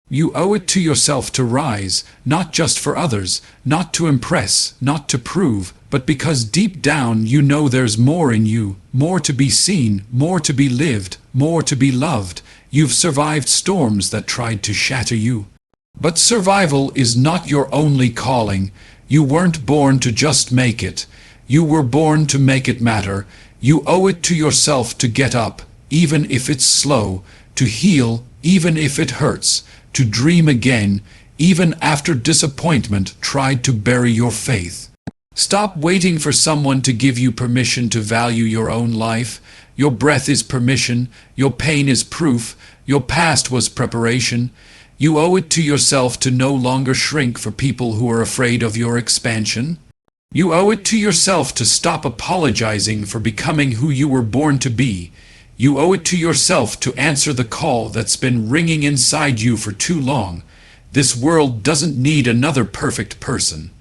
You owe it to yourself to rise, not just for others, not to impress, not to prove, but because deep down you know there's more in you, more to be seen, more to be lived, more to be loved. You've survived storms that tried to shatter you. But survival is not your only calling. You weren't born to just make it. You were born to make it matter. You owe it to yourself to get up, even if it's slow, to heal, even if it hurts, to dream again, even after disappointment tried to bury your faith. Stop waiting for someone to give you permission to value your own life. Your breath is permission, your pain is proof, your past was preparation. You owe it to yourself to no longer shrink for people who are afraid of your expansion. You owe it to yourself to stop apologizing for becoming who you were born to be. You owe it to yourself to answer the call that's been ringing inside you for too long. This world doesn't need another perfect person.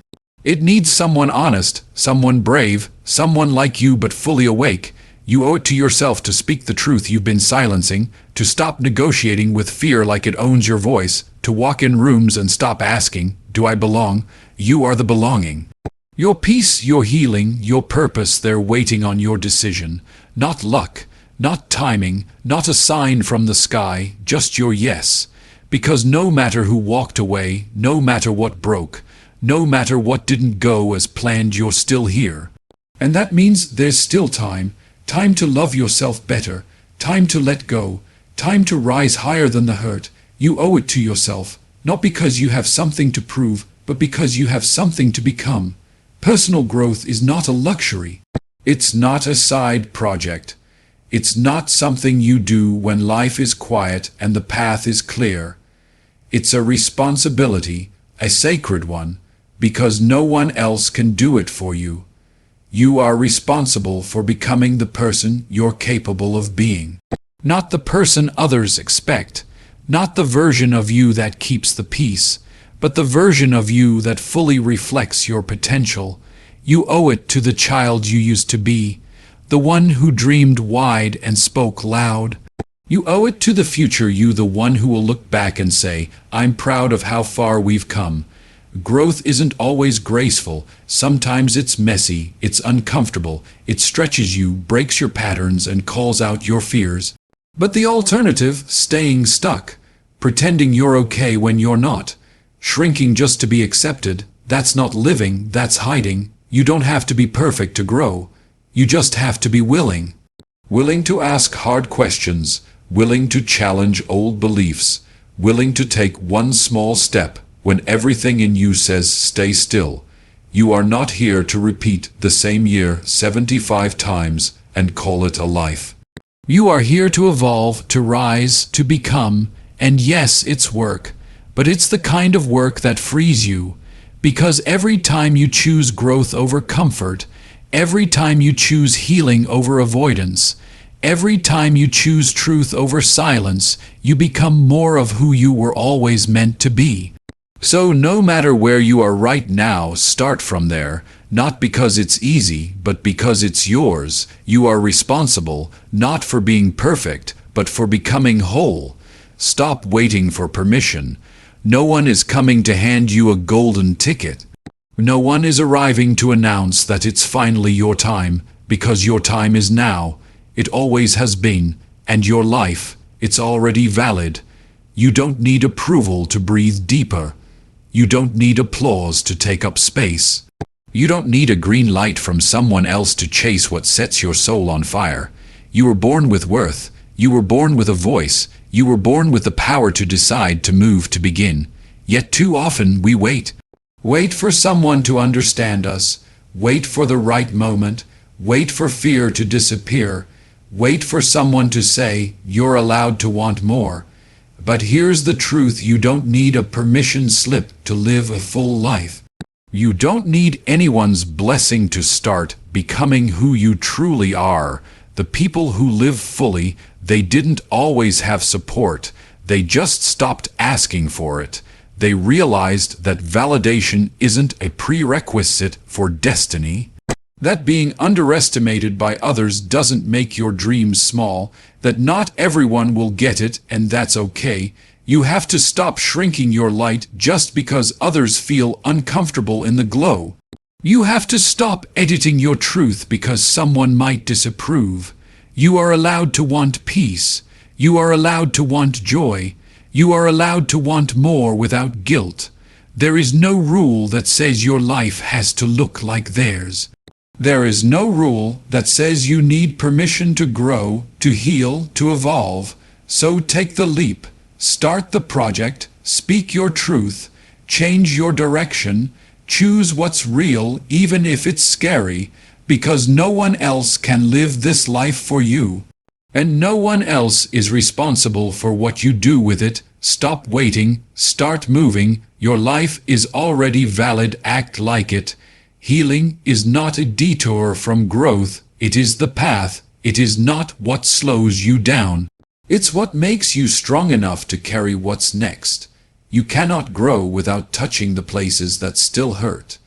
It needs someone honest, someone brave, someone like you but fully awake. You owe it to yourself to speak the truth you've been silencing, to stop negotiating with fear like it owns your voice, to walk in rooms and stop asking, "Do I belong?" You are the belonging. Your peace, your healing, your purpose, they're waiting on your decision. Not luck, not timing, not a sign from the sky, just your yes. Because no matter who walked away, no matter what broke, no matter what didn't go as planned, you're still here. And that means there's still time. Time to love yourself better, time to let go, time to rise higher than the hurt. You owe it to yourself, not because you have something to prove, but because you have something to become. Personal growth is not a luxury. It's not a side project. It's not something you do when life is quiet and the path is clear. It's a responsibility, a sacred one, because no one else can do it for you. You are responsible for becoming the person you're capable of being. Not the person others expect, not the version of you that keeps the peace, but the version of you that fully reflects your potential. You owe it to the child you used to be, the one who dreamed wide and spoke loud. You owe it to the future you, the one who will look back and say, "I'm proud of how far we've come." Growth isn't always graceful. Sometimes it's messy, it's uncomfortable, it stretches you, breaks your patterns, and calls out your fears. But the alternative, staying stuck, pretending you're okay when you're not, shrinking just to be accepted, that's not living, that's hiding. You don't have to be perfect to grow. You just have to be willing. Willing to ask hard questions, willing to challenge old beliefs, willing to take one small step when everything in you says stay still. You are not here to repeat the same year 75 times and call it a life. You are here to evolve, to rise, to become, and yes, it's work, but it's the kind of work that frees you, because every time you choose growth over comfort, every time you choose healing over avoidance, every time you choose truth over silence, you become more of who you were always meant to be. So no matter where you are right now, start from there, not because it's easy, but because it's yours. You are responsible, not for being perfect, but for becoming whole. Stop waiting for permission. No one is coming to hand you a golden ticket. No one is arriving to announce that it's finally your time, because your time is now. It always has been, and your life, it's already valid. You don't need approval to breathe deeper. You don't need applause to take up space. You don't need a green light from someone else to chase what sets your soul on fire. You were born with worth. You were born with a voice. You were born with the power to decide, to move, to begin. Yet too often we wait. Wait for someone to understand us. Wait for the right moment. Wait for fear to disappear. Wait for someone to say, "You're allowed to want more." But here's the truth: you don't need a permission slip to live a full life. You don't need anyone's blessing to start becoming who you truly are. The people who live fully, they didn't always have support. They just stopped asking for it. They realized that validation isn't a prerequisite for destiny. That being underestimated by others doesn't make your dreams small, that not everyone will get it, and that's okay. You have to stop shrinking your light just because others feel uncomfortable in the glow. You have to stop editing your truth because someone might disapprove. You are allowed to want peace. You are allowed to want joy. You are allowed to want more without guilt. There is no rule that says your life has to look like theirs. There is no rule that says you need permission to grow, to heal, to evolve. So take the leap, start the project, speak your truth, change your direction, choose what's real even if it's scary, because no one else can live this life for you. And no one else is responsible for what you do with it. Stop waiting, start moving. Your life is already valid, act like it. Healing is not a detour from growth, it is the path. It is not what slows you down. It's what makes you strong enough to carry what's next. You cannot grow without touching the places that still hurt.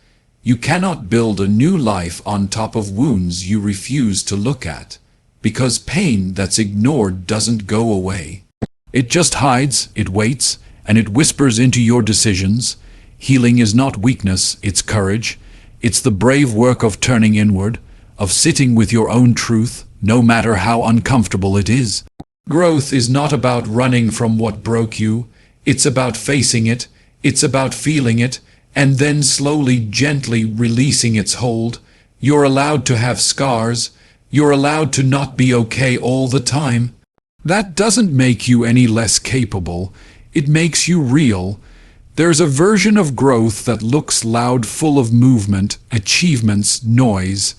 You cannot build a new life on top of wounds you refuse to look at, because pain that's ignored doesn't go away. It just hides, it waits, and it whispers into your decisions. Healing is not weakness, it's courage. It's the brave work of turning inward, of sitting with your own truth, no matter how uncomfortable it is. Growth is not about running from what broke you. It's about facing it. It's about feeling it, and then slowly, gently releasing its hold. You're allowed to have scars. You're allowed to not be okay all the time. That doesn't make you any less capable. It makes you real. There's a version of growth that looks loud, full of movement, achievements, noise.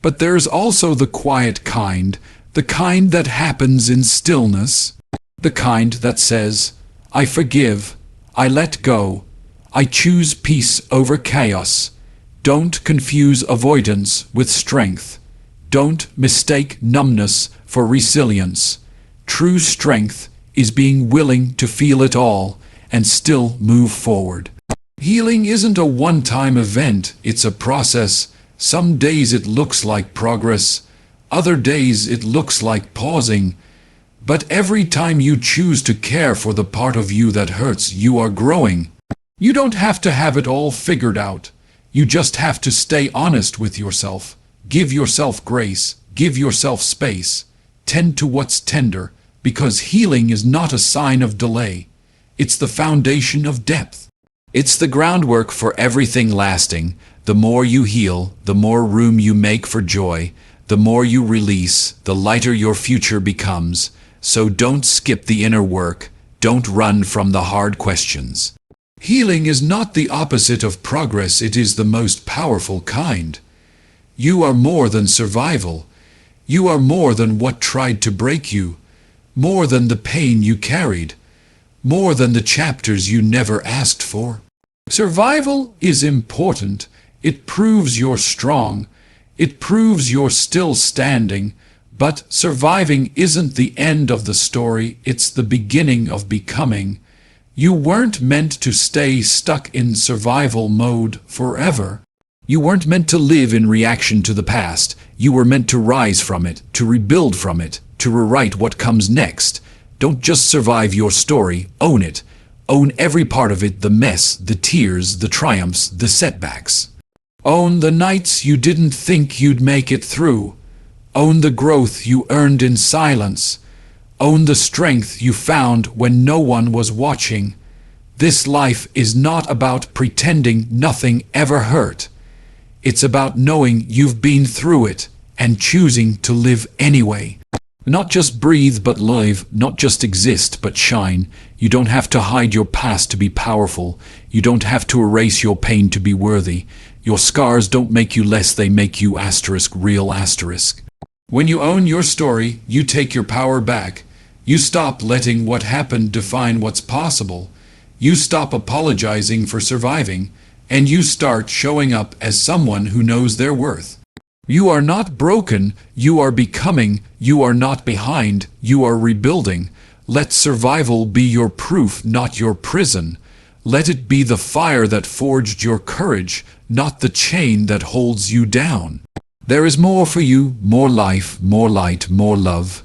But there's also the quiet kind, the kind that happens in stillness, the kind that says, I forgive, I let go, I choose peace over chaos. Don't confuse avoidance with strength. Don't mistake numbness for resilience. True strength is being willing to feel it all and still move forward. Healing isn't a one-time event, it's a process. Some days it looks like progress, other days it looks like pausing. But every time you choose to care for the part of you that hurts, you are growing. You don't have to have it all figured out. You just have to stay honest with yourself. Give yourself grace, give yourself space. Tend to what's tender, because healing is not a sign of delay. It's the foundation of depth. It's the groundwork for everything lasting. The more you heal, the more room you make for joy. The more you release, the lighter your future becomes. So don't skip the inner work. Don't run from the hard questions. Healing is not the opposite of progress, it is the most powerful kind. You are more than survival. You are more than what tried to break you. More than the pain you carried. More than the chapters you never asked for. Survival is important. It proves you're strong. It proves you're still standing. But surviving isn't the end of the story, it's the beginning of becoming. You weren't meant to stay stuck in survival mode forever. You weren't meant to live in reaction to the past. You were meant to rise from it, to rebuild from it, to rewrite what comes next. Don't just survive your story, own it. Own every part of it, the mess, the tears, the triumphs, the setbacks. Own the nights you didn't think you'd make it through. Own the growth you earned in silence. Own the strength you found when no one was watching. This life is not about pretending nothing ever hurt. It's about knowing you've been through it and choosing to live anyway. Not just breathe but live, not just exist but shine. You don't have to hide your past to be powerful. You don't have to erase your pain to be worthy. Your scars don't make you less, they make you real. When you own your story, you take your power back. You stop letting what happened define what's possible. You stop apologizing for surviving, and you start showing up as someone who knows their worth. You are not broken, you are becoming. You are not behind, you are rebuilding. Let survival be your proof, not your prison. Let it be the fire that forged your courage, not the chain that holds you down. There is more for you, more life, more light, more love.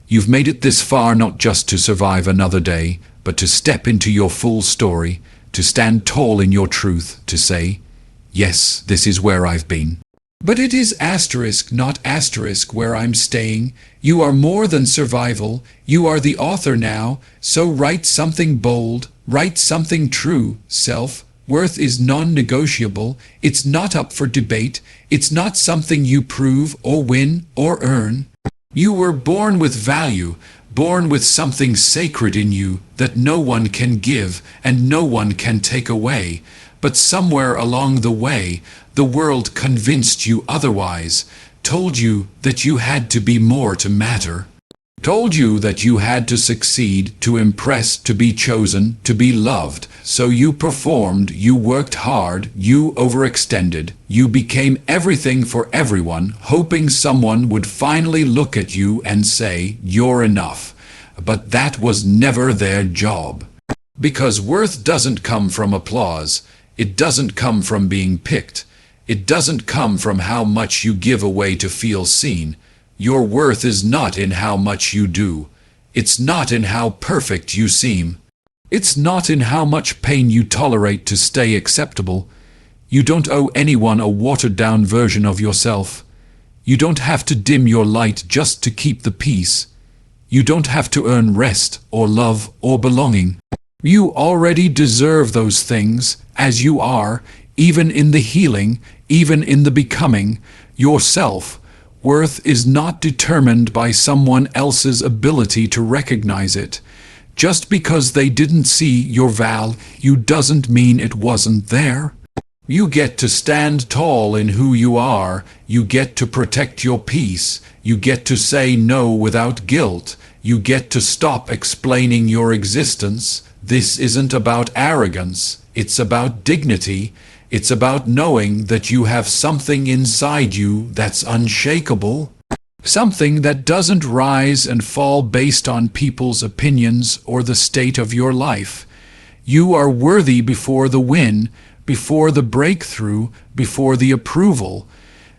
You've made it this far not just to survive another day, but to step into your full story, to stand tall in your truth, to say, yes, this is where I've been. But it is asterisk, not asterisk, where I'm staying. You are more than survival. You are the author now. So write something bold, write something true, self. Worth is non-negotiable. It's not up for debate. It's not something you prove or win or earn. You were born with value, born with something sacred in you that no one can give and no one can take away. But somewhere along the way, the world convinced you otherwise, told you that you had to be more to matter, told you that you had to succeed, to impress, to be chosen, to be loved. So you performed, you worked hard, you overextended, you became everything for everyone, hoping someone would finally look at you and say, you're enough. But that was never their job. Because worth doesn't come from applause. It doesn't come from being picked. It doesn't come from how much you give away to feel seen. Your worth is not in how much you do. It's not in how perfect you seem. It's not in how much pain you tolerate to stay acceptable. You don't owe anyone a watered-down version of yourself. You don't have to dim your light just to keep the peace. You don't have to earn rest or love or belonging. You already deserve those things, as you are, even in the healing, even in the becoming, yourself. Worth is not determined by someone else's ability to recognize it. Just because they didn't see your value doesn't mean it wasn't there. You get to stand tall in who you are. You get to protect your peace. You get to say no without guilt. You get to stop explaining your existence. This isn't about arrogance. It's about dignity. It's about knowing that you have something inside you that's unshakable. Something that doesn't rise and fall based on people's opinions or the state of your life. You are worthy before the win, before the breakthrough, before the approval.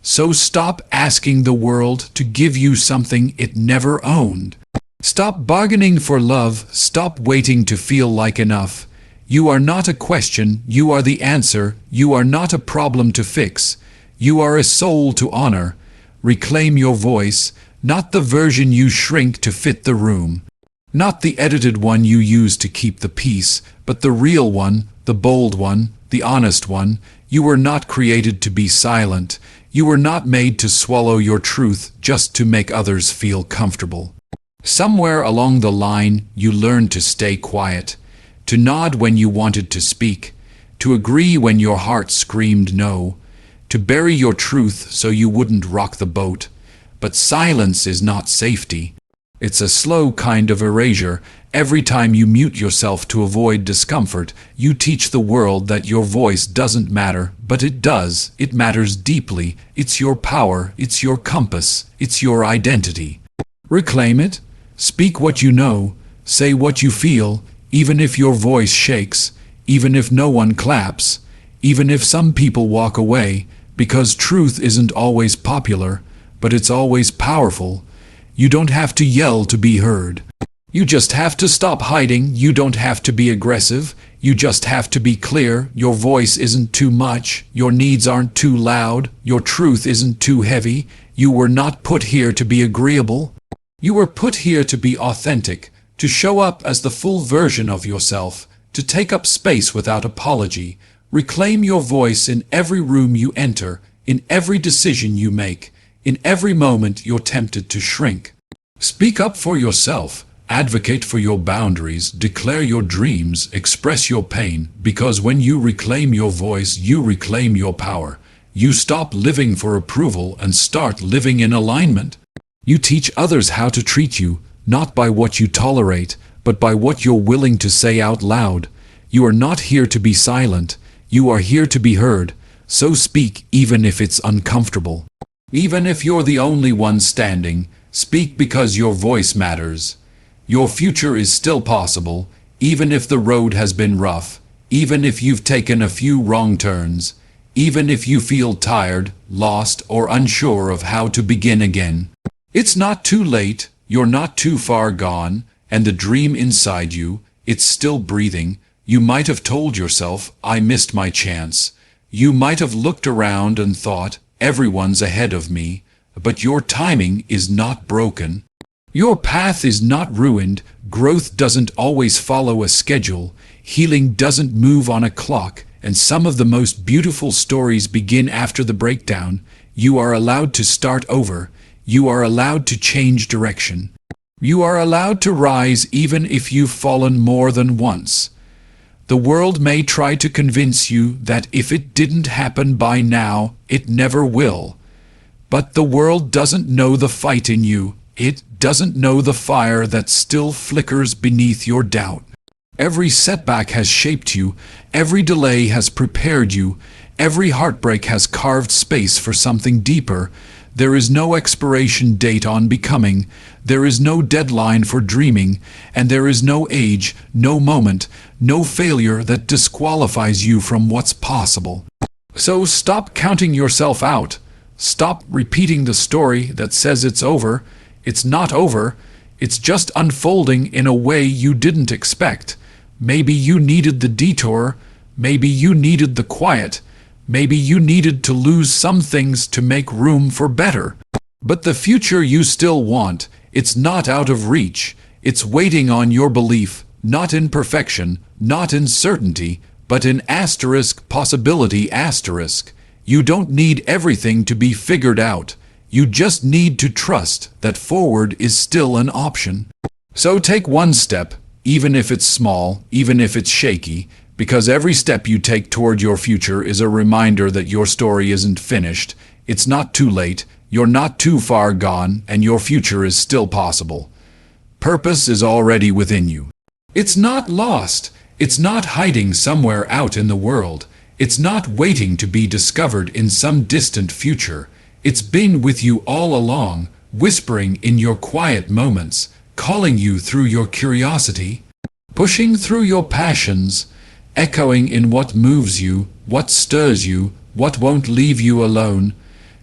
So stop asking the world to give you something it never owned. Stop bargaining for love. Stop waiting to feel like enough. You are not a question. You are the answer. You are not a problem to fix. You are a soul to honor. Reclaim your voice, not the version you shrink to fit the room. Not the edited one you use to keep the peace, but the real one, the bold one, the honest one. You were not created to be silent. You were not made to swallow your truth just to make others feel comfortable. Somewhere along the line, you learned to stay quiet, to nod when you wanted to speak, to agree when your heart screamed no, to bury your truth so you wouldn't rock the boat. But silence is not safety. It's a slow kind of erasure. Every time you mute yourself to avoid discomfort, you teach the world that your voice doesn't matter, but it does. It matters deeply. It's your power. It's your compass. It's your identity. Reclaim it. Speak what you know. Say what you feel, even if your voice shakes, even if no one claps, even if some people walk away, because truth isn't always popular, but it's always powerful. You don't have to yell to be heard. You just have to stop hiding. You don't have to be aggressive. You just have to be clear. Your voice isn't too much. Your needs aren't too loud. Your truth isn't too heavy. You were not put here to be agreeable. You were put here to be authentic, to show up as the full version of yourself, to take up space without apology. Reclaim your voice in every room you enter, in every decision you make, in every moment you're tempted to shrink. Speak up for yourself, advocate for your boundaries, declare your dreams, express your pain, because when you reclaim your voice, you reclaim your power. You stop living for approval and start living in alignment. You teach others how to treat you, not by what you tolerate, but by what you're willing to say out loud. You are not here to be silent. You are here to be heard. So speak even if it's uncomfortable. Even if you're the only one standing, speak because your voice matters. Your future is still possible, even if the road has been rough, even if you've taken a few wrong turns, even if you feel tired, lost, or unsure of how to begin again. It's not too late, you're not too far gone, and the dream inside you, It's still breathing. You might have told yourself, I missed my chance. You might have looked around and thought, everyone's ahead of me. But your timing is not broken. Your path is not ruined. Growth doesn't always follow a schedule. Healing doesn't move on a clock. And some of the most beautiful stories begin after the breakdown. You are allowed to start over. You are allowed to change direction. You are allowed to rise even if you've fallen more than once. The world may try to convince you that if it didn't happen by now, it never will. But the world doesn't know the fight in you. It doesn't know the fire that still flickers beneath your doubt. Every setback has shaped you. Every delay has prepared you. Every heartbreak has carved space for something deeper. There is no expiration date on becoming. There is no deadline for dreaming. And there is no age, no moment, no failure that disqualifies you from what's possible. So stop counting yourself out. Stop repeating the story that says it's over. It's not over. It's just unfolding in a way you didn't expect. Maybe you needed the detour. Maybe you needed the quiet. Maybe you needed to lose some things to make room for better. But the future you still want, it's not out of reach. It's waiting on your belief, not in perfection, not in certainty, but in possibility. You don't need everything to be figured out. You just need to trust that forward is still an option. So take one step, even if it's small, even if it's shaky, because every step you take toward your future is a reminder that your story isn't finished. It's not too late, you're not too far gone, and your future is still possible. Purpose is already within you. It's not lost. It's not hiding somewhere out in the world. It's not waiting to be discovered in some distant future. It's been with you all along, whispering in your quiet moments, calling you through your curiosity, pushing through your passions, echoing in what moves you, what stirs you, what won't leave you alone.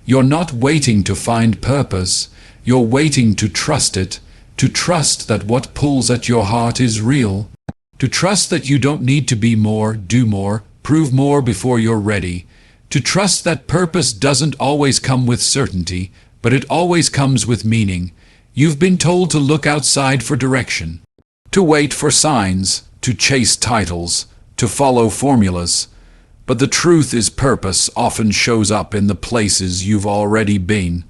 You're not waiting to find purpose. You're waiting to trust it, to trust that what pulls at your heart is real, to trust that you don't need to be more, do more, prove more before you're ready, to trust that purpose doesn't always come with certainty, but it always comes with meaning. You've been told to look outside for direction, to wait for signs, to chase titles, to follow formulas. But the truth is purpose often shows up in the places you've already been,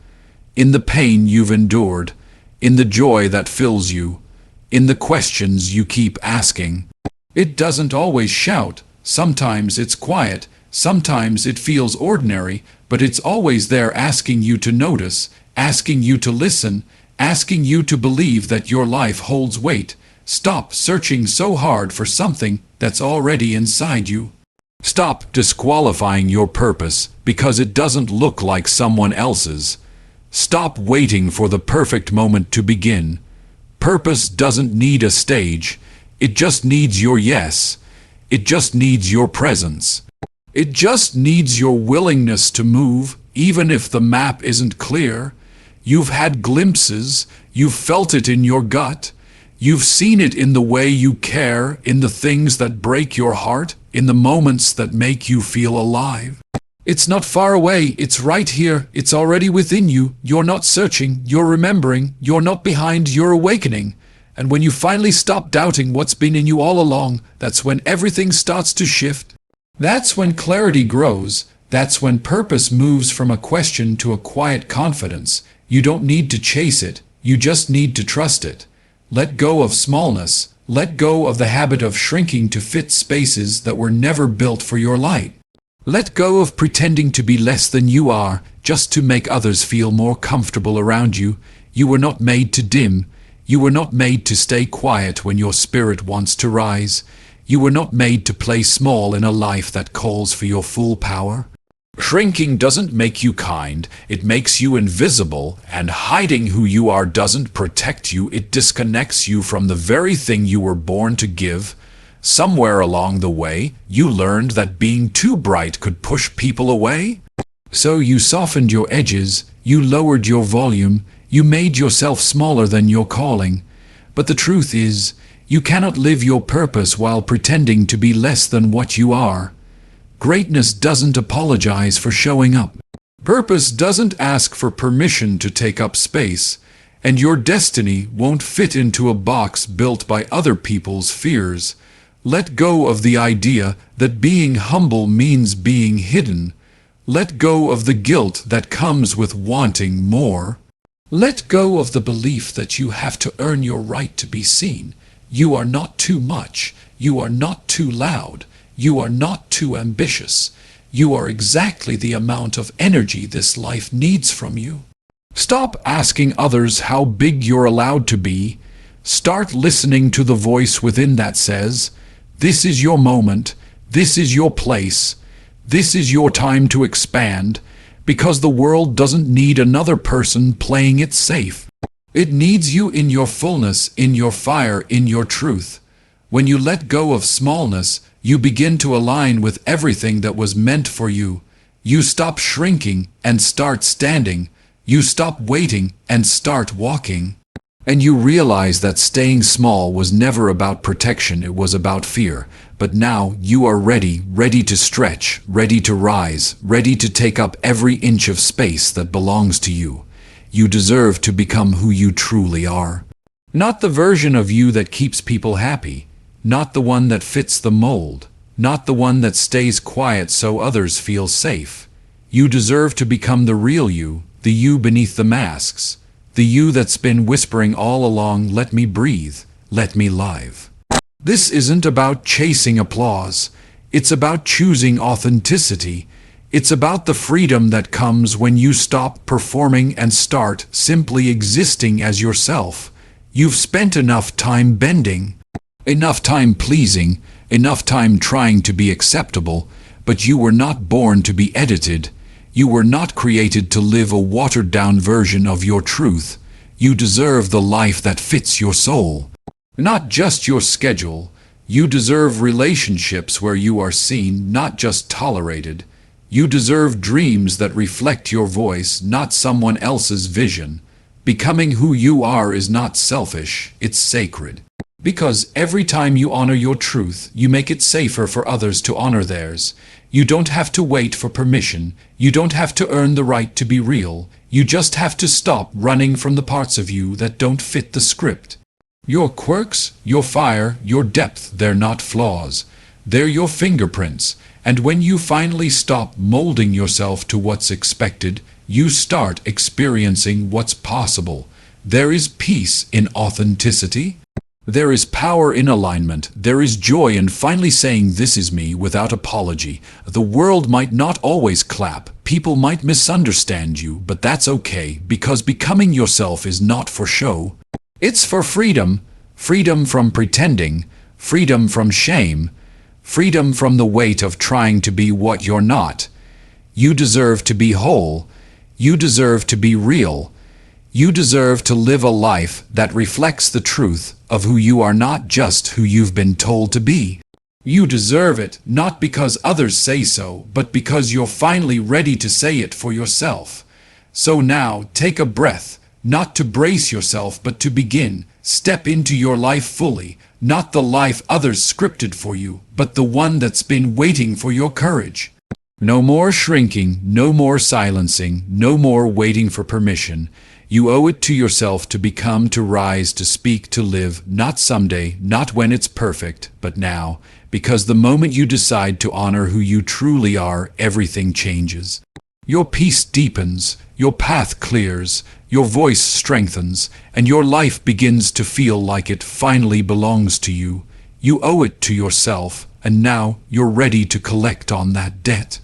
in the pain you've endured, in the joy that fills you, in the questions you keep asking. It doesn't always shout. Sometimes it's quiet. Sometimes it feels ordinary, but it's always there asking you to notice, asking you to listen, asking you to believe that your life holds weight. Stop searching so hard for something that's already inside you. Stop disqualifying your purpose because it doesn't look like someone else's. Stop waiting for the perfect moment to begin. Purpose doesn't need a stage. It just needs your yes. It just needs your presence. It just needs your willingness to move, even if the map isn't clear. You've had glimpses. You've felt it in your gut. You've seen it in the way you care, in the things that break your heart, in the moments that make you feel alive. It's not far away, it's right here, it's already within you. You're not searching, you're remembering, you're not behind, you're awakening. And when you finally stop doubting what's been in you all along, that's when everything starts to shift. That's when clarity grows. That's when purpose moves from a question to a quiet confidence. You don't need to chase it, you just need to trust it. Let go of smallness. Let go of the habit of shrinking to fit spaces that were never built for your light. Let go of pretending to be less than you are, just to make others feel more comfortable around you. You were not made to dim. You were not made to stay quiet when your spirit wants to rise. You were not made to play small in a life that calls for your full power. Shrinking doesn't make you kind, it makes you invisible, and hiding who you are doesn't protect you, it disconnects you from the very thing you were born to give. Somewhere along the way, you learned that being too bright could push people away. So you softened your edges, you lowered your volume, you made yourself smaller than your calling. But the truth is, You cannot live your purpose while pretending to be less than what you are. Greatness doesn't apologize for showing up. Purpose doesn't ask for permission to take up space, and your destiny won't fit into a box built by other people's fears. Let go of the idea that being humble means being hidden. Let go of the guilt that comes with wanting more. Let go of the belief that you have to earn your right to be seen. You are not too much. You are not too loud. You are not too ambitious. You are exactly the amount of energy this life needs from you. Stop asking others how big you're allowed to be. Start listening to the voice within that says, "This is your moment. This is your place. This is your time to expand," because the world doesn't need another person playing it safe. It needs you in your fullness, in your fire, in your truth. When you let go of smallness, you begin to align with everything that was meant for you. You stop shrinking and start standing. You stop waiting and start walking. And you realize that staying small was never about protection, it was about fear. But now you are ready to stretch, ready to rise, ready to take up every inch of space that belongs to you. You deserve to become who you truly are. Not the version of you that keeps people happy, not the one that fits the mold, not the one that stays quiet so others feel safe. You deserve to become the real you, the you beneath the masks, the you that's been whispering all along, "Let me breathe, let me live." This isn't about chasing applause. It's about choosing authenticity. It's about the freedom that comes when you stop performing and start simply existing as yourself. You've spent enough time bending, enough time pleasing, enough time trying to be acceptable, but you were not born to be edited. You were not created to live a watered-down version of your truth. You deserve the life that fits your soul, not just your schedule. You deserve relationships where you are seen, not just tolerated. You deserve dreams that reflect your voice, not someone else's vision. Becoming who you are is not selfish, it's sacred. Because every time you honor your truth, you make it safer for others to honor theirs. You don't have to wait for permission. You don't have to earn the right to be real. You just have to stop running from the parts of you that don't fit the script. Your quirks, your fire, your depth, they're not flaws. They're your fingerprints. And when you finally stop molding yourself to what's expected, you start experiencing what's possible. There is peace in authenticity. There is power in alignment. There is joy in finally saying, "This is me," without apology. The world might not always clap. People might misunderstand you, but that's okay, because becoming yourself is not for show. It's for freedom. Freedom from pretending. Freedom from shame. Freedom from the weight of trying to be what you're not. You deserve to be whole. You deserve to be real. You deserve to live a life that reflects the truth of who you are, not just who you've been told to be. You deserve it, not because others say so, but because you're finally ready to say it for yourself. So now, take a breath, not to brace yourself, but to begin. Step into your life fully, not the life others scripted for you, but the one that's been waiting for your courage. No more shrinking, no more silencing, no more waiting for permission. You owe it to yourself to become, to rise, to speak, to live, not someday, not when it's perfect, but now, because the moment you decide to honor who you truly are, everything changes. Your peace deepens, your path clears, your voice strengthens, and your life begins to feel like it finally belongs to you. You owe it to yourself, and now you're ready to collect on that debt.